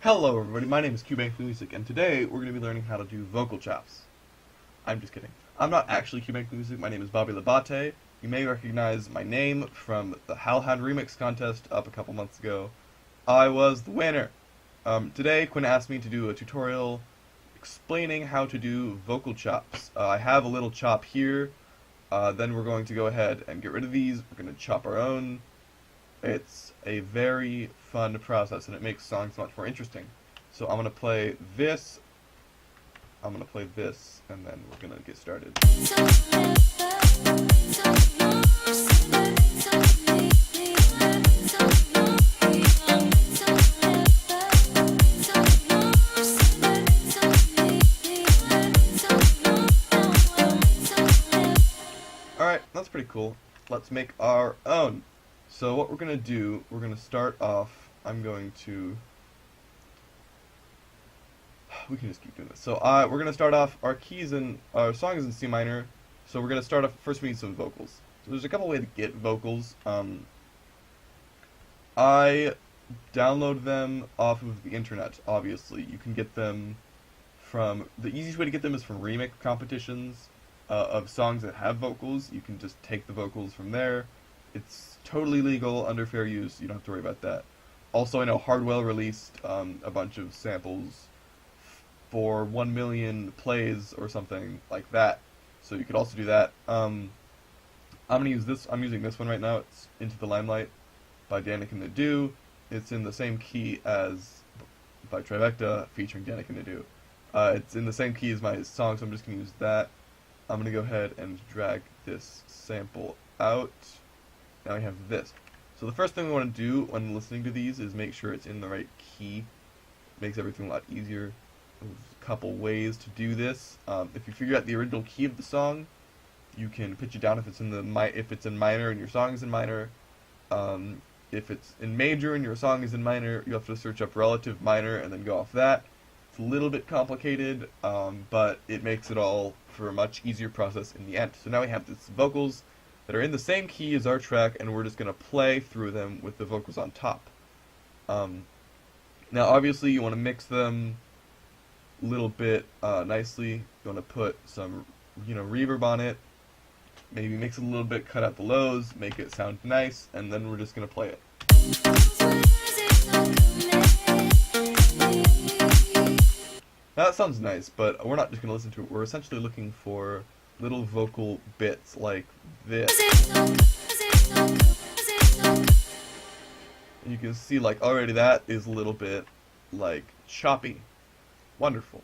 Hello everybody, my name is Cubank Music, and today we're going to be learning how to do vocal chops. I'm just kidding. I'm not actually Cubank Music, my name is Labotay. You may recognize my name from the Hellhound Remix contest up a couple months ago. I was the winner. Today Quinn asked me to do a tutorial explaining how to do vocal chops. I have a little chop here, then we're going to go ahead and get rid of these. We're going to chop our own. It's a very fun process, and it makes songs much more interesting. So I'm going to play this, and then we're going to get started. Alright, that's pretty cool. Let's make our own. So what we're going to do, we're going to start off, we can just keep doing this. So we're going to start off, our song is in C minor, so we're going to start off, first we need some vocals. So there's a couple ways to get vocals. I download them off of the internet, obviously. You can get them the easiest way to get them is from remix competitions of songs that have vocals. You can just take the vocals from there. It's totally legal, under fair use, you don't have to worry about that. Also, I know Hardwell released a bunch of samples for 1 million plays or something like that, so you could also do that. I'm using this one right now. It's Into the Limelight by Danik and the Do. It's in the same key as by Trivecta featuring Danik and the Do. It's in the same key as my song, so I'm just going to use that. I'm going to go ahead and drag this sample out. Now we have this. So the first thing we want to do when listening to these is make sure it's in the right key. It makes everything a lot easier. There's a couple ways to do this. If you figure out the original key of the song, you can pitch it down if it's in minor and your song is in minor. If it's in major and your song is in minor, you have to search up relative minor and then go off that. It's a little bit complicated, but it makes it all for a much easier process in the end. So now we have these vocals that are in the same key as our track, and we're just going to play through them with the vocals on top. Now obviously you want to mix them a little bit nicely. You want to put some reverb on it, maybe mix it a little bit, cut out the lows, make it sound nice, and then we're just going to play it. Now that sounds nice, but we're not just going to listen to it. We're essentially looking for little vocal bits like this. And you can see already that is a little bit choppy. Wonderful.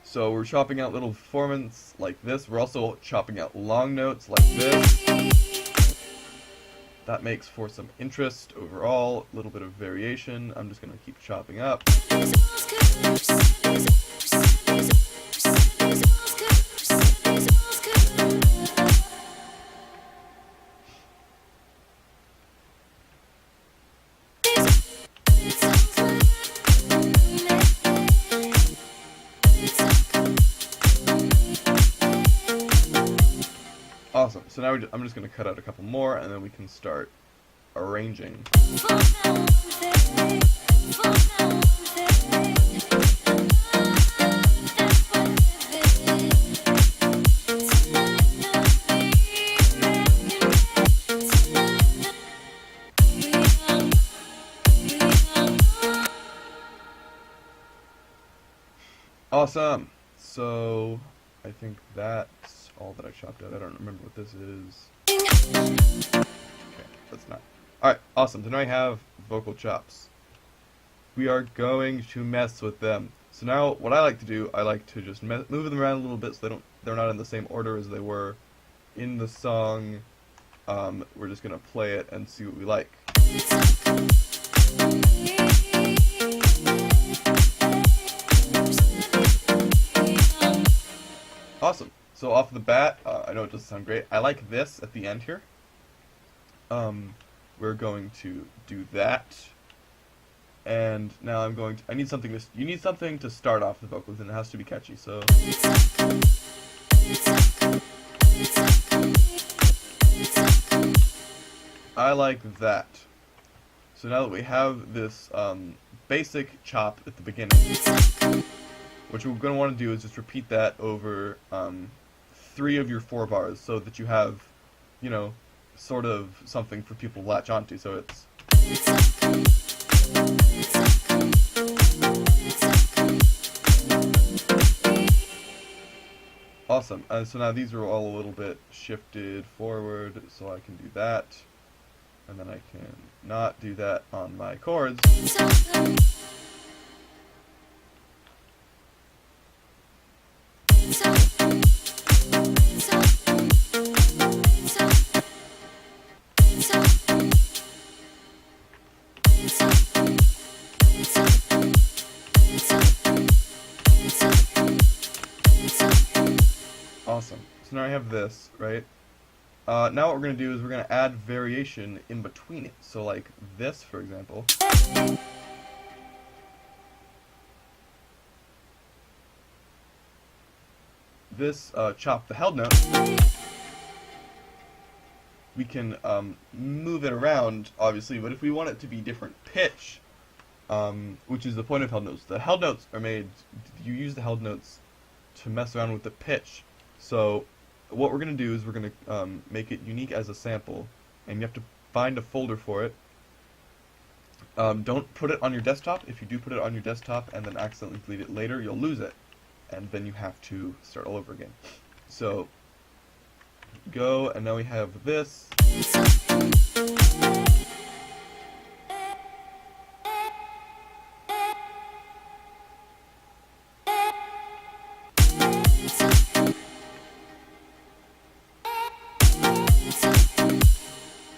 So we're chopping out little formants like this. We're also chopping out long notes like this. That makes for some interest overall, a little bit of variation. I'm just going to keep chopping up. Awesome. So now I'm just going to cut out a couple more, and then we can start arranging. Awesome. So I think that's all that I chopped out. I don't remember what this is. Okay, that's not. Alright, awesome. So now I have vocal chops. We are going to mess with them. So now what I like to do, I like to just move them around a little bit so they're not in the same order as they were in the song. We're just going to play it and see what we like. Awesome. So off the bat, I know it doesn't sound great. I like this at the end here. We're going to do that. And now I need something you need something to start off the vocals, and it has to be catchy, so. I like that. So now that we have this basic chop at the beginning, what you're going to want to do is just repeat that over 3 of your 4 bars, so that you have, you know, sort of something for people to latch onto. So it's. Awesome. So now these are all a little bit shifted forward, so I can do that. And then I can not do that on my chords. Awesome. So now I have this, right? Now what we're going to do is we're going to add variation in between it. So like this, for example. This chop the held note. We can move it around, obviously, but if we want it to be different pitch, which is the point of held notes. The held notes are made, you use the held notes to mess around with the pitch. So what we're going to do is we're going to make it unique as a sample, and you have to find a folder for it. Don't put it on your desktop. If you do put it on your desktop and then accidentally delete it later, you'll lose it, and then you have to start all over again. So go, and now we have this.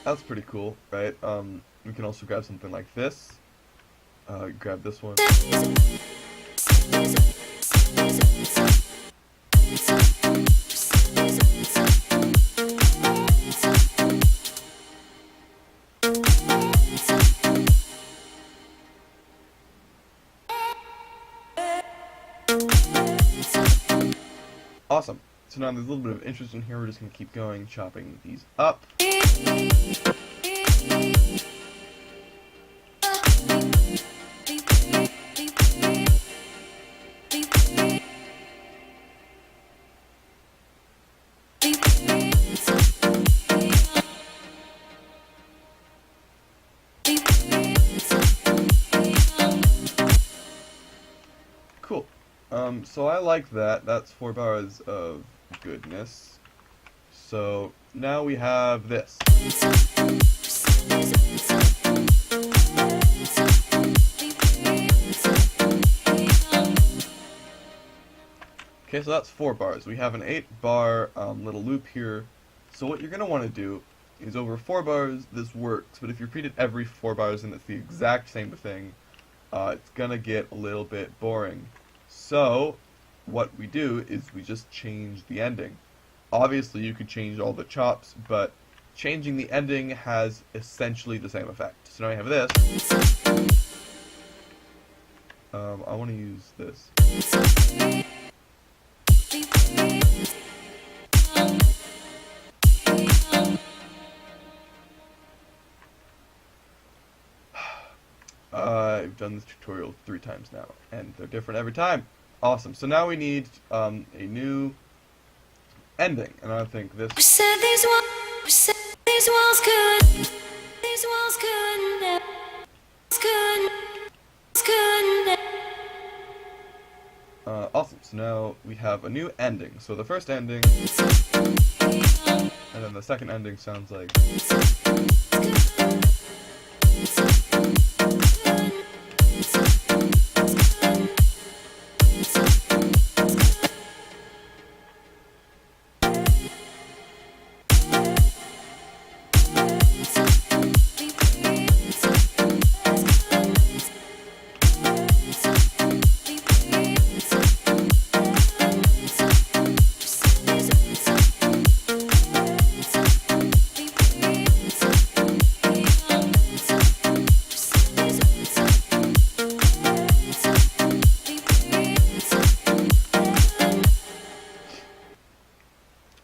That's pretty cool, right? We can also grab something like this. Grab this one. Awesome. So now there's a little bit of interest in here. We're just going to keep going, chopping these up. Cool. So I like that. That's 4 bars of goodness. So now we have this. Okay, so that's 4 bars. We have an 8-bar little loop here. So what you're going to want to do is over 4 bars, this works. But if you repeat it every 4 bars and it's the exact same thing, it's going to get a little bit boring. So what we do is we just change the ending. Obviously, you could change all the chops, but changing the ending has essentially the same effect. So now I have this. I want to use this. I've done this tutorial 3 times now, and they're different every time. Awesome. So now we need a new ending, and I think this. These walls couldn't. Awesome. So now we have a new ending. So the first ending, and then the second ending sounds like.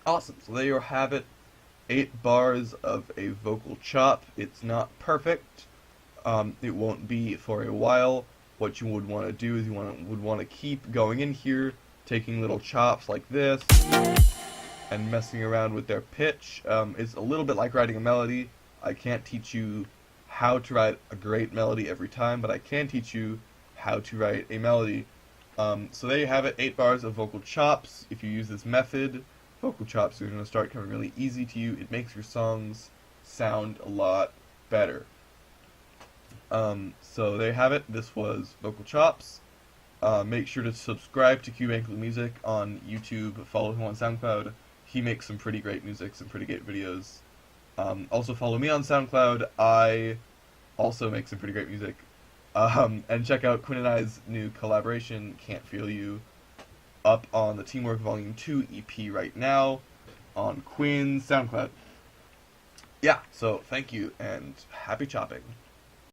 Awesome. So there you have it. 8 bars of a vocal chop. It's not perfect. It won't be for a while. What you would want to do is you would want to keep going in here, taking little chops like this, and messing around with their pitch. It's a little bit like writing a melody. I can't teach you how to write a great melody every time, but I can teach you how to write a melody. So there you have it, 8 bars of vocal chops. If you use this method, vocal chops are going to start coming really easy to you. It makes your songs sound a lot better. So there you have it. This was vocal chops. Make sure to subscribe to Q Ankle Music on YouTube. Follow him on SoundCloud. He makes some pretty great music, some pretty great videos. Also follow me on SoundCloud. I also make some pretty great music. And check out Quinn and I's new collaboration, Can't Feel You, up on the Teamwork Volume 2 EP right now on Quinn's SoundCloud. Yeah, so thank you, and happy chopping.